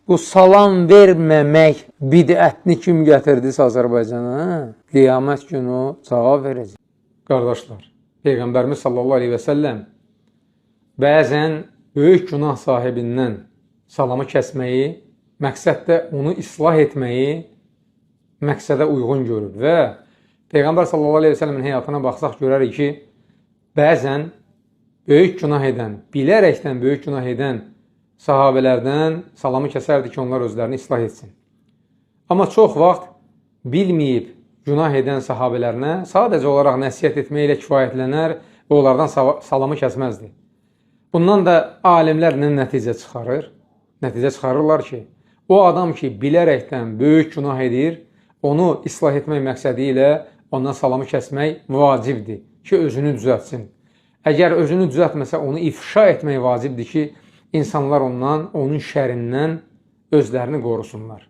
Bu salam verməmək bidətini kim gətirdisə Azərbaycana, qiyamət günü cavab verəcək. Qardaşlar, Peyğəmbərimiz sallallahu aleyhi və səlləm bəzən böyük günah sahibindən salamı kəsməyi, məqsəddə onu islah etməyi məqsədə uyğun görür və Peyğəmbər sallallahu aleyhi və səlləmin həyatına baxsaq görərik ki, bəzən böyük günah edən, bilərəkdən böyük günah edən sahabələrdən salamı kəsərdi ki, onlar özlərini islah etsin. Amma çox vaxt bilməyib günah edən sahabələrinə sadəcə olaraq nəsihət etməklə kifayətlənər və onlardan salamı kəsməzdi. Bundan da alimlər nə nəticə çıxarır? Nəticə çıxarırlar ki, o adam ki, bilərəkdən böyük günah edir, onu islah etmək məqsədi ilə ondan salamı kəsmək vacibdir ki, özünü düzəltsin. Əgər özünü düzəltməsə, onu ifşa etmək vacibdir ki, insanlar ondan, onun şərindən özlərini qorusunlar.